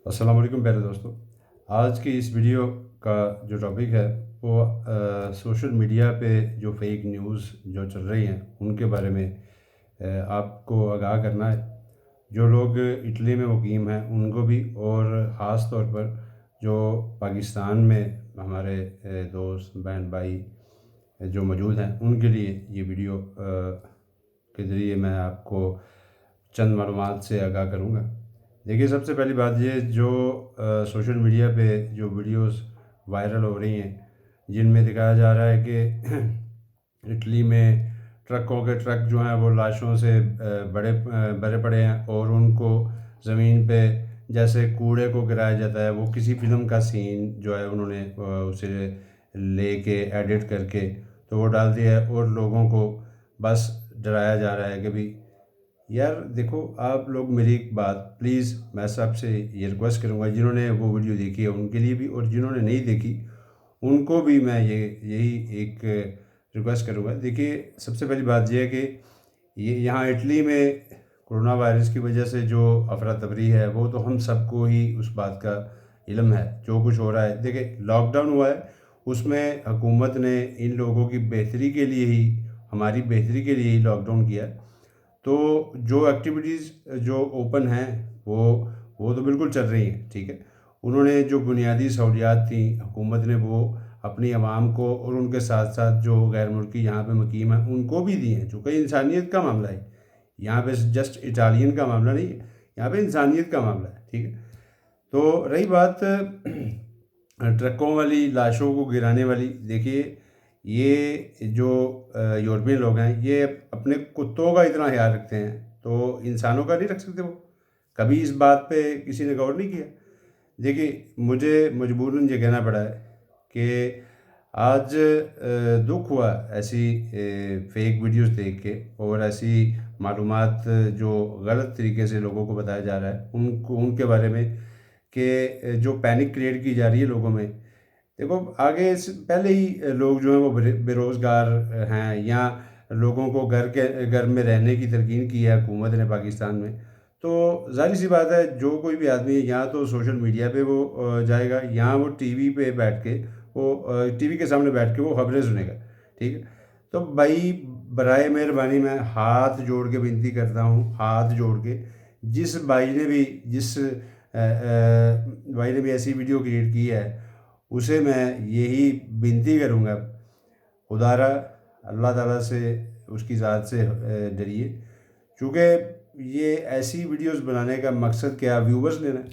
السلام علیکم پیارے دوستو. آج کی اس ویڈیو کا جو ٹاپک ہے وہ سوشل میڈیا پہ جو فیک نیوز جو چل رہی ہیں ان کے بارے میں آپ کو آگاہ کرنا ہے. جو لوگ اٹلی میں مقیم ہیں ان کو بھی، اور خاص طور پر جو پاکستان میں ہمارے دوست بہن بھائی جو موجود ہیں ان کے لیے یہ ویڈیو کے ذریعے میں آپ کو چند معلومات سے آگاہ کروں گا. دیکھیے، سب سے پہلی بات یہ جو سوشل میڈیا پہ جو ویڈیوز وائرل ہو رہی ہیں جن میں دکھایا جا رہا ہے کہ اٹلی میں ٹرکوں کے ٹرک جو ہیں وہ لاشوں سے بھرے پڑے ہیں، اور ان کو زمین پہ جیسے کوڑے کو گرایا جاتا ہے، وہ کسی فلم کا سین جو ہے انہوں نے اسے لے کے ایڈٹ کر کے تو وہ ڈال دیا ہے، اور لوگوں کو بس ڈرایا جا رہا ہے کہ بھی یار دیکھو. آپ لوگ میری ایک بات پلیز، میں سب سے یہ ریکویسٹ کروں گا، جنہوں نے وہ ویڈیو دیکھی ہے ان کے لیے بھی، اور جنہوں نے نہیں دیکھی ان کو بھی میں یہی ایک ریکویسٹ کروں گا. دیکھیے، سب سے پہلی بات یہ ہے کہ یہاں اٹلی میں کرونا وائرس کی وجہ سے جو افراتفری ہے وہ تو ہم سب کو ہی اس بات کا علم ہے. جو کچھ ہو رہا ہے، دیکھیں لاک ڈاؤن ہوا ہے، اس میں حکومت نے ان لوگوں کی بہتری کے لیے ہی، ہماری بہتری کے لیے ہی لاک ڈاؤن کیا ہے. تو جو ایکٹیویٹیز جو اوپن ہیں وہ تو بالکل چل رہی ہیں، ٹھیک ہے. انہوں نے جو بنیادی سہولیات تھیں حکومت نے وہ اپنی عوام کو، اور ان کے ساتھ ساتھ جو غیر ملکی یہاں پہ مقیم ہیں ان کو بھی دی ہیں، چونکہ انسانیت کا معاملہ ہے. یہاں پہ جسٹ اٹالین کا معاملہ نہیں ہے، یہاں پہ انسانیت کا معاملہ ہے، ٹھیک ہے. تو رہی بات ٹرکوں والی، لاشوں کو گرانے والی، دیکھیے یہ جو یورپین لوگ ہیں یہ اپنے کتوں کا اتنا خیال رکھتے ہیں تو انسانوں کا نہیں رکھ سکتے. وہ کبھی اس بات پہ کسی نے غور نہیں کیا. دیکھیے، مجھے مجبوراً یہ کہنا پڑا ہے کہ آج دکھ ہوا ایسی فیک ویڈیوز دیکھ کے، اور ایسی معلومات جو غلط طریقے سے لوگوں کو بتایا جا رہا ہے ان کے بارے میں، کہ جو پینک کریٹ کی جا رہی ہے لوگوں میں. دیکھو، آگے پہلے ہی لوگ جو ہیں وہ بے روزگار ہیں، یا لوگوں کو گھر میں رہنے کی تلقین کی ہے حکومت نے پاکستان میں. تو ظاہر سی بات ہے جو کوئی بھی آدمی یا تو سوشل میڈیا پہ وہ جائے گا، یا وہ ٹی وی پہ بیٹھ کے وہ ٹی وی کے سامنے بیٹھ کے وہ خبریں سنے گا، ٹھیک ہے. تو بھائی برائے مہربانی میں ہاتھ جوڑ کے بنتی کرتا ہوں، ہاتھ جوڑ کے جس بھائی نے بھی ایسی ویڈیو کریٹ کی ہے اسے میں یہی بنتی کروں گا، خدا را اللہ تعالیٰ سے، اس کی ذات سے ڈریے. چونکہ یہ ایسی ویڈیوز بنانے کا مقصد کیا؟ ویورز لینا ہے.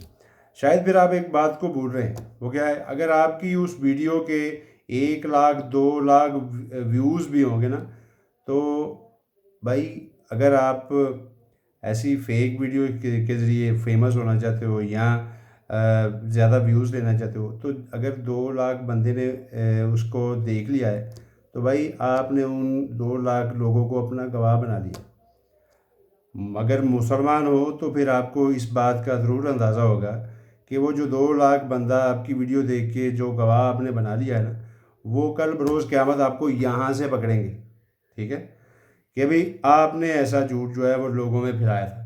شاید پھر آپ ایک بات کو بھول رہے ہیں، وہ کیا ہے؟ اگر آپ کی اس ویڈیو کے 1 لاکھ 2 لاکھ ویوز بھی ہوں گے نا، تو بھائی اگر آپ ایسی فیک ویڈیو کے ذریعے فیمس ہونا چاہتے ہو، یا زیادہ ویوز لینا چاہتے ہو، تو اگر 2 لاکھ بندے نے اس کو دیکھ لیا ہے تو بھائی آپ نے ان 2 لاکھ لوگوں کو اپنا گواہ بنا لیا. اگر مسلمان ہو تو پھر آپ کو اس بات کا ضرور اندازہ ہوگا کہ وہ جو 2 لاکھ بندہ آپ کی ویڈیو دیکھ کے جو گواہ آپ نے بنا لیا ہے نا، وہ کل بروز قیامت آپ کو یہاں سے پکڑیں گے، ٹھیک ہے، کہ بھئی آپ نے ایسا جھوٹ جو ہے وہ لوگوں میں پھیلایا تھا.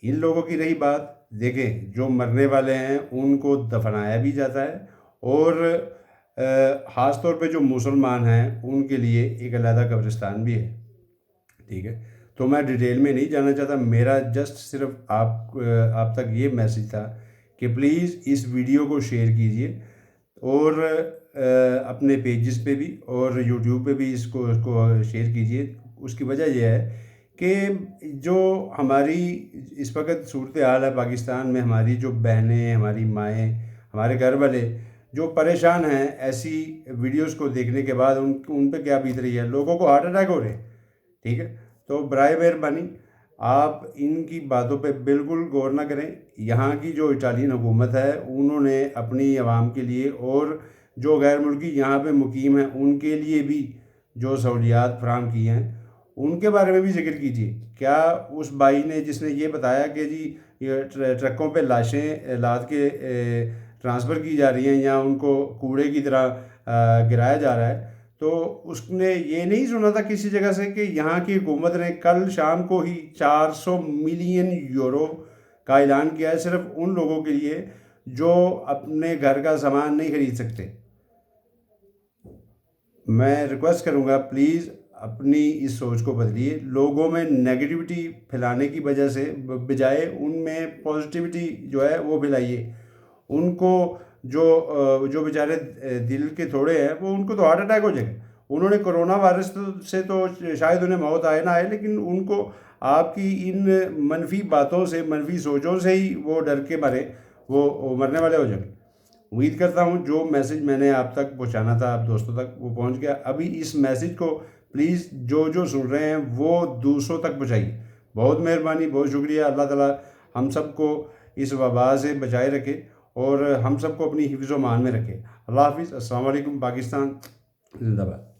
ان لوگوں کی رہی بات، دیکھیں جو مرنے والے ہیں ان کو دفنایا بھی جاتا ہے، اور خاص طور پہ جو مسلمان ہیں ان کے لیے ایک علیحدہ قبرستان بھی ہے، ٹھیک ہے. تو میں ڈیٹیل میں نہیں جانا چاہتا، میرا جسٹ صرف آپ تک یہ میسج تھا کہ پلیز اس ویڈیو کو شیئر کیجئے، اور اپنے پیجز پہ بھی اور یوٹیوب پہ بھی اس کو شیئر کیجئے. اس کی وجہ یہ ہے کہ جو ہماری اس وقت صورتحال ہے پاکستان میں، ہماری جو بہنیں، ہماری مائیں، ہمارے گھر والے جو پریشان ہیں ایسی ویڈیوز کو دیکھنے کے بعد، ان پہ کیا بیت رہی ہے، لوگوں کو ہارٹ اٹیک ہو رہے ہیں، ٹھیک ہے. تو برائے مہربانی آپ ان کی باتوں پہ بالکل غور نہ کریں. یہاں کی جو اٹالین حکومت ہے انہوں نے اپنی عوام کے لیے، اور جو غیر ملکی یہاں پہ مقیم ہیں ان کے لیے بھی جو سہولیات فراہم کی ہیں ان کے بارے میں بھی ذکر کیجیے. کیا اس بھائی نے جس نے یہ بتایا کہ جی یہ ٹرکوں پہ لاشیں لاد کے ٹرانسفر کی جا رہی ہیں، یا ان کو کوڑے کی طرح گرایا جا رہا ہے، تو اس نے یہ نہیں سنا تھا کسی جگہ سے کہ یہاں کی حکومت نے کل شام کو ہی 400 ملین یورو کا اعلان کیا ہے صرف ان لوگوں کے لیے جو اپنے گھر کا سامان نہیں خرید سکتے۔ میں ریکویسٹ کروں گا پلیز اپنی اس سوچ کو بدلیے، لوگوں میں نیگیٹیوٹی پھیلانے کی وجہ سے بجائے ان میں پازیٹیوٹی جو ہے وہ پھیلائیے۔ ان کو جو بیچارے دل کے تھوڑے ہیں وہ ان کو تو ہارٹ اٹیک ہو جائے گا، انہوں نے کرونا وائرس سے تو شاید انہیں موت آئے نہ آئے، لیکن ان کو آپ کی ان منفی باتوں سے، منفی سوچوں سے ہی وہ ڈر کے مرے، وہ مرنے والے ہو جائیں گے۔ امید کرتا ہوں جو میسج میں نے آپ تک پہنچانا تھا آپ دوستوں تک وہ پہنچ گیا۔ ابھی اس میسج کو پلیز جو سن رہے ہیں وہ دوسروں تک پہنچائیے۔ بہت مہربانی، بہت شکریہ۔ اللہ تعالیٰ ہم سب کو اس وبا سے بچائے رکھے اور ہم سب کو اپنی حفظ و امان میں رکھے۔ اللہ حافظ۔ السلام علیکم۔ پاکستان زندہ باد۔